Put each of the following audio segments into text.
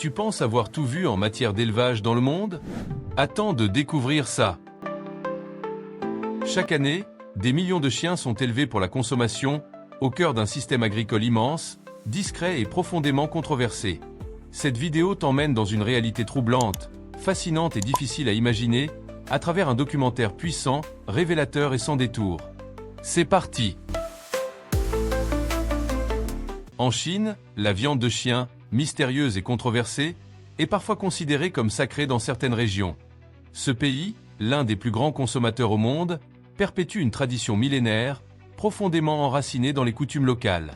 Tu penses avoir tout vu en matière d'élevage dans le monde? Attends de découvrir ça. Chaque année, des millions de chiens sont élevés pour la consommation, au cœur d'un système agricole immense, discret et profondément controversé. Cette vidéo t'emmène dans une réalité troublante, fascinante et difficile à imaginer, à travers un documentaire puissant, révélateur et sans détour. C'est parti! En Chine, la viande de chien, mystérieuse et controversée, est parfois considérée comme sacrée dans certaines régions. Ce pays, l'un des plus grands consommateurs au monde, perpétue une tradition millénaire, profondément enracinée dans les coutumes locales.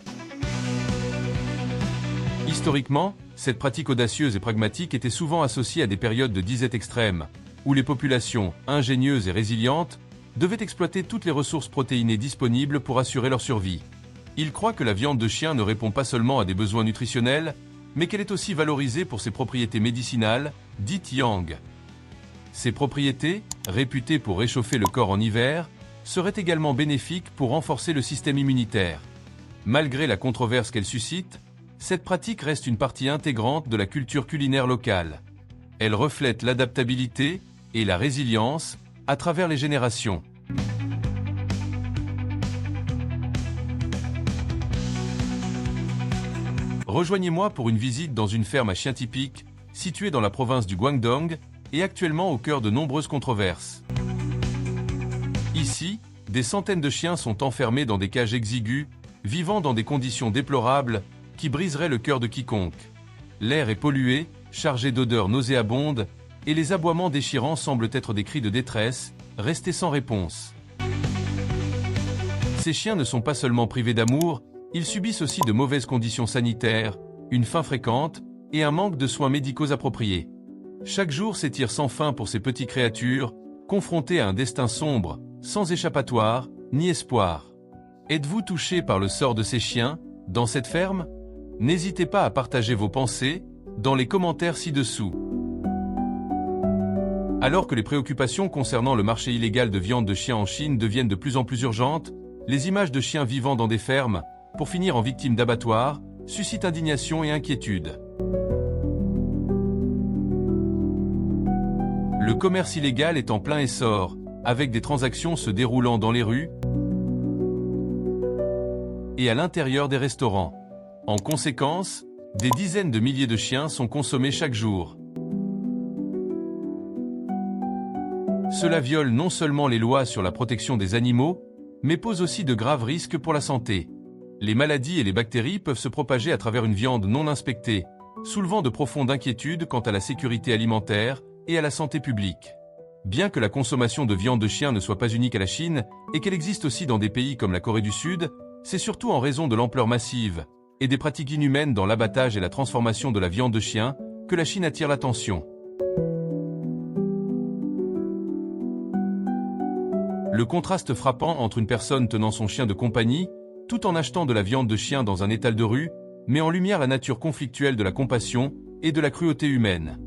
Historiquement, cette pratique audacieuse et pragmatique était souvent associée à des périodes de disette extrême, où les populations, ingénieuses et résilientes, devaient exploiter toutes les ressources protéinées disponibles pour assurer leur survie. Ils croient que la viande de chien ne répond pas seulement à des besoins nutritionnels, mais qu'elle est aussi valorisée pour ses propriétés médicinales, dites yang. Ces propriétés, réputées pour réchauffer le corps en hiver, seraient également bénéfiques pour renforcer le système immunitaire. Malgré la controverse qu'elle suscite, cette pratique reste une partie intégrante de la culture culinaire locale. Elle reflète l'adaptabilité et la résilience à travers les générations. Rejoignez-moi pour une visite dans une ferme à chiens typique, située dans la province du Guangdong et actuellement au cœur de nombreuses controverses. Ici, des centaines de chiens sont enfermés dans des cages exiguës, vivant dans des conditions déplorables qui briseraient le cœur de quiconque. L'air est pollué, chargé d'odeurs nauséabondes, et les aboiements déchirants semblent être des cris de détresse, restés sans réponse. Ces chiens ne sont pas seulement privés d'amour, ils subissent aussi de mauvaises conditions sanitaires, une faim fréquente et un manque de soins médicaux appropriés. Chaque jour s'étire sans fin pour ces petites créatures, confrontées à un destin sombre, sans échappatoire, ni espoir. Êtes-vous touché par le sort de ces chiens, dans cette ferme? N'hésitez pas à partager vos pensées, dans les commentaires ci-dessous. Alors que les préoccupations concernant le marché illégal de viande de chien en Chine deviennent de plus en plus urgentes, les images de chiens vivant dans des fermes, pour finir en victimes d'abattoirs, suscitent indignation et inquiétude. Le commerce illégal est en plein essor, avec des transactions se déroulant dans les rues et à l'intérieur des restaurants. En conséquence, des dizaines de milliers de chiens sont consommés chaque jour. Cela viole non seulement les lois sur la protection des animaux, mais pose aussi de graves risques pour la santé. Les maladies et les bactéries peuvent se propager à travers une viande non inspectée, soulevant de profondes inquiétudes quant à la sécurité alimentaire et à la santé publique. Bien que la consommation de viande de chien ne soit pas unique à la Chine et qu'elle existe aussi dans des pays comme la Corée du Sud, c'est surtout en raison de l'ampleur massive et des pratiques inhumaines dans l'abattage et la transformation de la viande de chien que la Chine attire l'attention. Le contraste frappant entre une personne tenant son chien de compagnie, tout en achetant de la viande de chien dans un étal de rue, met en lumière la nature conflictuelle de la compassion et de la cruauté humaine.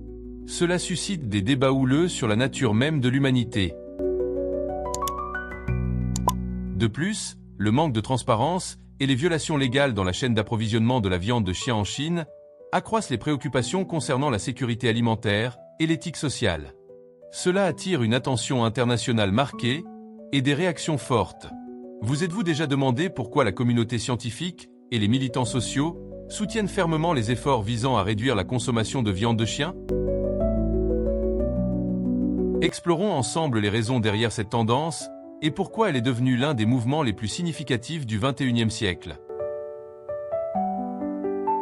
Cela suscite des débats houleux sur la nature même de l'humanité. De plus, le manque de transparence et les violations légales dans la chaîne d'approvisionnement de la viande de chien en Chine accroissent les préoccupations concernant la sécurité alimentaire et l'éthique sociale. Cela attire une attention internationale marquée et des réactions fortes. Vous êtes-vous déjà demandé pourquoi la communauté scientifique et les militants sociaux soutiennent fermement les efforts visant à réduire la consommation de viande de chien? Explorons ensemble les raisons derrière cette tendance et pourquoi elle est devenue l'un des mouvements les plus significatifs du XXIe siècle.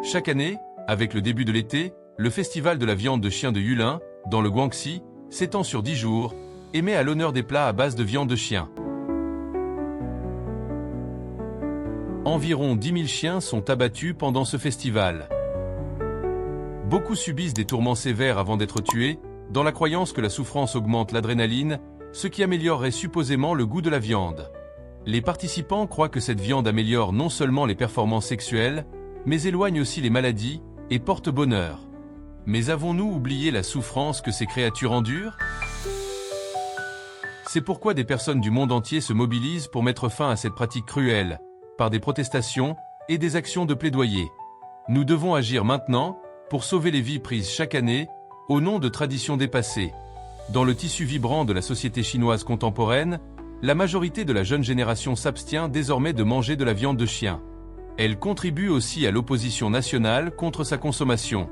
Chaque année, avec le début de l'été, le festival de la viande de chien de Yulin, dans le Guangxi, s'étend sur 10 jours et met à l'honneur des plats à base de viande de chien. Environ 10 000 chiens sont abattus pendant ce festival. Beaucoup subissent des tourments sévères avant d'être tués, dans la croyance que la souffrance augmente l'adrénaline, ce qui améliorerait supposément le goût de la viande. Les participants croient que cette viande améliore non seulement les performances sexuelles, mais éloigne aussi les maladies et porte bonheur. Mais avons-nous oublié la souffrance que ces créatures endurent? C'est pourquoi des personnes du monde entier se mobilisent pour mettre fin à cette pratique cruelle, par des protestations et des actions de plaidoyer. Nous devons agir maintenant, pour sauver les vies prises chaque année, au nom de traditions dépassées. Dans le tissu vibrant de la société chinoise contemporaine, la majorité de la jeune génération s'abstient désormais de manger de la viande de chien. Elle contribue aussi à l'opposition nationale contre sa consommation.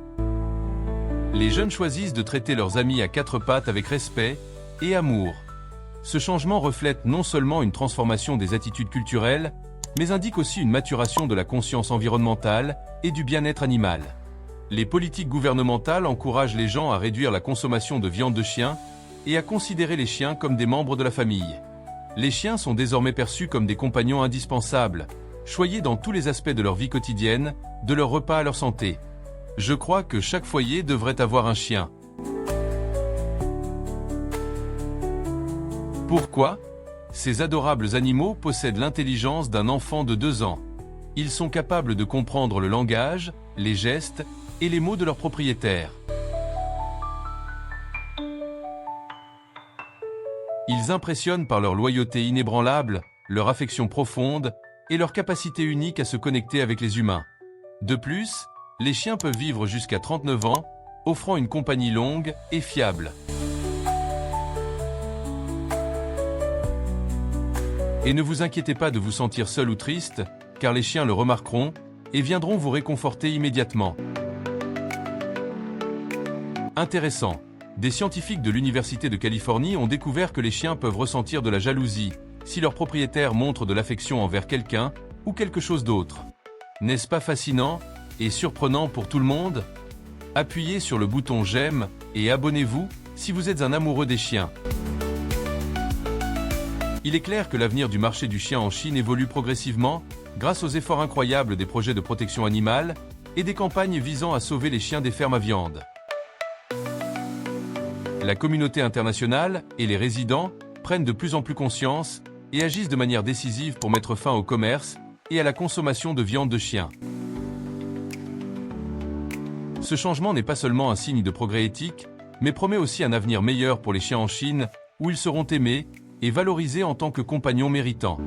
Les jeunes choisissent de traiter leurs amis à quatre pattes avec respect et amour. Ce changement reflète non seulement une transformation des attitudes culturelles, mais indique aussi une maturation de la conscience environnementale et du bien-être animal. Les politiques gouvernementales encouragent les gens à réduire la consommation de viande de chien et à considérer les chiens comme des membres de la famille. Les chiens sont désormais perçus comme des compagnons indispensables, choyés dans tous les aspects de leur vie quotidienne, de leur repas à leur santé. Je crois que chaque foyer devrait avoir un chien. Pourquoi ? Ces adorables animaux possèdent l'intelligence d'un enfant de 2 ans. Ils sont capables de comprendre le langage, les gestes et les mots de leurs propriétaires. Ils impressionnent par leur loyauté inébranlable, leur affection profonde et leur capacité unique à se connecter avec les humains. De plus, les chiens peuvent vivre jusqu'à 39 ans, offrant une compagnie longue et fiable. Et ne vous inquiétez pas de vous sentir seul ou triste, car les chiens le remarqueront et viendront vous réconforter immédiatement. Intéressant. Des scientifiques de l'Université de Californie ont découvert que les chiens peuvent ressentir de la jalousie si leur propriétaire montre de l'affection envers quelqu'un ou quelque chose d'autre. N'est-ce pas fascinant et surprenant pour tout le monde ? Appuyez sur le bouton j'aime et abonnez-vous si vous êtes un amoureux des chiens. Il est clair que l'avenir du marché du chien en Chine évolue progressivement grâce aux efforts incroyables des projets de protection animale et des campagnes visant à sauver les chiens des fermes à viande. La communauté internationale et les résidents prennent de plus en plus conscience et agissent de manière décisive pour mettre fin au commerce et à la consommation de viande de chien. Ce changement n'est pas seulement un signe de progrès éthique, mais promet aussi un avenir meilleur pour les chiens en Chine, où ils seront aimés et valorisés en tant que compagnons méritants.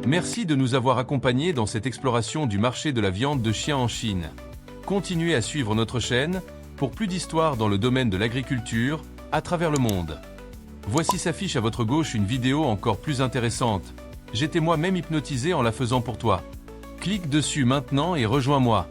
Merci de nous avoir accompagnés dans cette exploration du marché de la viande de chien en Chine. Continuez à suivre notre chaîne pour plus d'histoires dans le domaine de l'agriculture à travers le monde. Voici s'affiche à votre gauche une vidéo encore plus intéressante. J'étais moi-même hypnotisé en la faisant pour toi. Clique dessus maintenant et rejoins-moi.